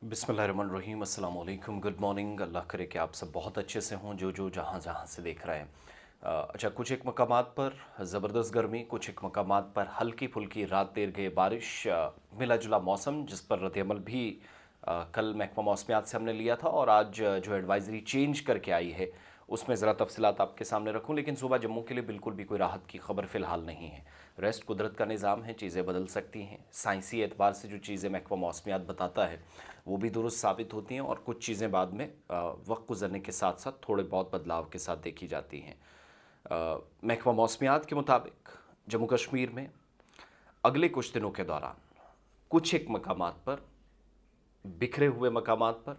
बिस्मिल्लाहिर्रहमानिर्रहीम, अस्सलाम वालेकुम, गुड मॉर्निंग। अल्लाह करे कि आप सब बहुत अच्छे से हों जो जहाँ जहाँ से देख रहे हैं। अच्छा, कुछ एक मकामात पर ज़बरदस्त गर्मी, कुछ एक मकामात पर हल्की फुल्की रात देर गए बारिश, मिला जुला मौसम जिस पर रद्दअमल भी कल महकमा मौसमियात से हमने लिया था और आज जो एडवाइज़री चेंज करके आई है उसमें ज़रा तफसीलात आपके सामने रखूं। लेकिन सुबह जम्मू के लिए बिल्कुल भी कोई राहत की खबर फ़िलहाल नहीं है। रेस्ट कुदरत का निज़ाम है, चीज़ें बदल सकती हैं। साइंसी एतबार से जो चीज़ें महकमा मौसमियात बताता है वो भी दुरुस्त साबित होती हैं और कुछ चीज़ें बाद में वक्त गुजरने के साथ साथ थोड़े बहुत बदलाव के साथ देखी जाती हैं। महकमा मौसमियात के मुताबिक जम्मू कश्मीर में अगले कुछ दिनों के दौरान कुछ एक मकामात पर, बिखरे हुए मकामात पर,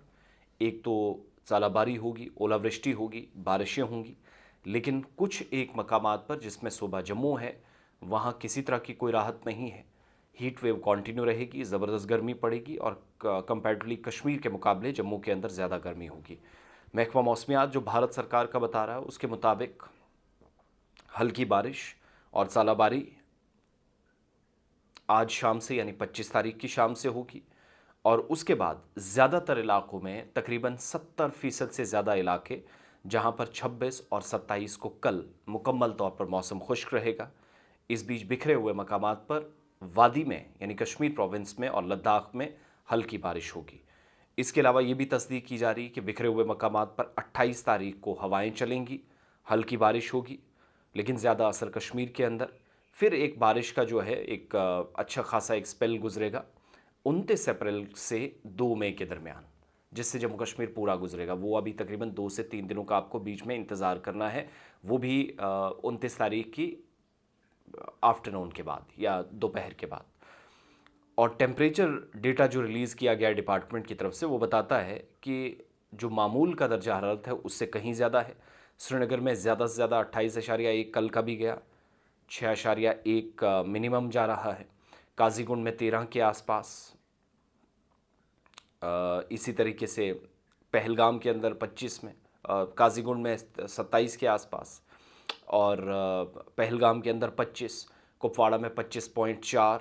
एक तो ज़ालाबारी होगी, ओलावृष्टि होगी, बारिशें होंगी। लेकिन कुछ एक मकामात पर जिसमें सूबा जम्मू है वहाँ किसी तरह की कोई राहत नहीं है। हीट वेव कंटिन्यू रहेगी, ज़बरदस्त गर्मी पड़ेगी और कंपैरेटिवली कश्मीर के मुकाबले जम्मू के अंदर ज़्यादा गर्मी होगी। महकमा मौसमियात जो भारत सरकार का बता रहा है उसके मुताबिक हल्की बारिश और ज़ालाबारी आज शाम से यानी 25 तारीख की शाम से होगी और उसके बाद ज़्यादातर इलाकों में तकरीबन 70% से ज़्यादा इलाके जहां पर 26 और 27 को कल मुकम्मल तौर पर मौसम खुश्क रहेगा। इस बीच बिखरे हुए मकामात पर वादी में यानी कश्मीर प्रोविंस में और लद्दाख में हल्की बारिश होगी। इसके अलावा ये भी तस्दीक की जा रही है कि बिखरे हुए मकामात पर 28 तारीख को हवाएं चलेंगी, हल्की बारिश होगी, लेकिन ज़्यादा असर कश्मीर के अंदर। फिर एक बारिश का जो है एक अच्छा खासा एक स्पेल गुजरेगा 29 अप्रैल से 2 मई के दरमियान, जिससे जम्मू कश्मीर पूरा गुजरेगा। वो अभी तकरीबन 2 से 3 दिनों का आपको बीच में इंतज़ार करना है, वो भी 29 तारीख की आफ्टरनून के बाद या दोपहर के बाद। और टेम्परेचर डेटा जो रिलीज़ किया गया डिपार्टमेंट की तरफ से वो बताता है कि जो मामूल का दर्जा हरारत है उससे कहीं ज़्यादा है। श्रीनगर में ज़्यादा से ज़्यादा 28.1 कल का भी गया, 6.1 मिनिमम जा रहा है। काजीगुंड में 13 के आसपास, इसी तरीके से पहलगाम के अंदर 25 में, काजीगुंड में 27 के आसपास और पहलगाम के अंदर 25, कुपवाड़ा में 25.4,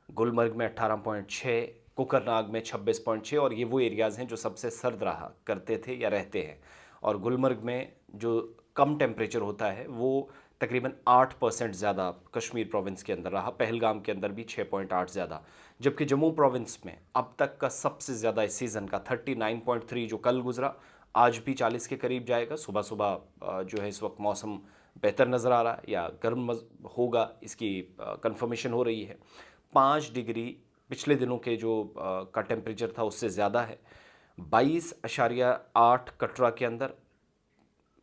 गुलमर्ग में 18.6, कुकरनाग में 26.6। और ये वो एरियाज़ हैं जो सबसे सर्द रहा करते थे या रहते हैं। और गुलमर्ग में जो कम टेम्परेचर होता है वो तकरीबन 8% ज़्यादा कश्मीर प्रोविंस के अंदर रहा, पहलगाम के अंदर भी 6.8 ज़्यादा। जबकि जम्मू प्रोविंस में अब तक का सबसे ज़्यादा इस सीज़न का 39.3 जो कल गुजरा, आज भी 40 के करीब जाएगा। सुबह सुबह जो है इस वक्त मौसम बेहतर नज़र आ रहा है या गर्म होगा, इसकी कंफर्मेशन हो रही है। 5 डिग्री पिछले दिनों के जो का टेम्परेचर था उससे ज़्यादा है। 22.8 कटरा के अंदर,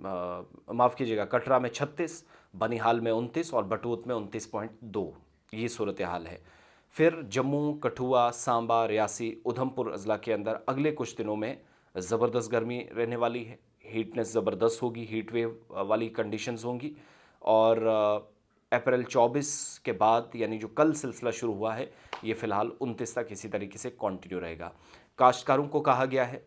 माफ़ कीजिएगा, कटरा में 36, बनिहाल में 29 और बटूत में 29.2, ये सूरत हाल है। फिर जम्मू, कठुआ, सांबा, रियासी, उधमपुर अजला के अंदर अगले कुछ दिनों में ज़बरदस्त गर्मी रहने वाली है। हीटनेस ज़बरदस्त होगी, हीट वेव वाली कंडीशंस होंगी। और अप्रैल 24 के बाद यानी जो कल सिलसिला शुरू हुआ है ये फ़िलहाल 29 तक इसी तरीके से कंटिन्यू रहेगा। काश्तकारों को कहा गया है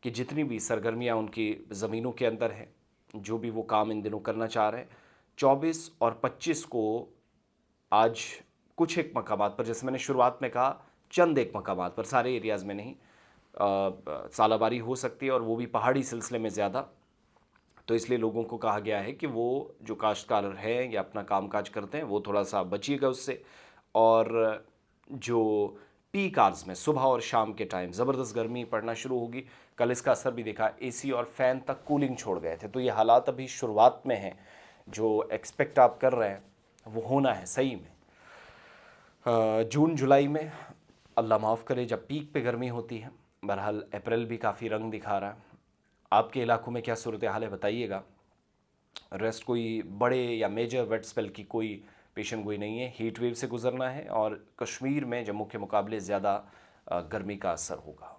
कि जितनी भी सरगर्मियाँ उनकी ज़मीनों के अंदर हैं, जो भी वो काम इन दिनों करना चाह रहे हैं, 24 और 25 को आज कुछ एक मकामात पर, जैसे मैंने शुरुआत में कहा, चंद एक मकामात पर, सारे एरियाज़ में नहीं, सालाबारी हो सकती है और वो भी पहाड़ी सिलसिले में ज़्यादा। तो इसलिए लोगों को कहा गया है कि वो जो काश्तकार हैं या अपना कामकाज करते हैं वो थोड़ा सा बचिएगा उससे। और जो पीक आवर्स में सुबह और शाम के टाइम ज़बरदस्त गर्मी पड़ना शुरू होगी। कल इसका असर भी देखा, एसी और फ़ैन तक कूलिंग छोड़ गए थे। तो ये हालात अभी शुरुआत में हैं, जो एक्सपेक्ट आप कर रहे हैं वो होना है सही में। जून जुलाई में अल्लाह माफ़ करे जब पीक पे गर्मी होती है। बहरहाल अप्रैल भी काफ़ी रंग दिखा रहा है। आपके इलाकों में क्या सूरत हाल है बताइएगा। रेस्ट कोई बड़े या मेजर वेट स्पेल की कोई पेशन गोई नहीं है, हीट वेव से गुजरना है और कश्मीर में जम्मू के मुकाबले ज़्यादा गर्मी का असर होगा।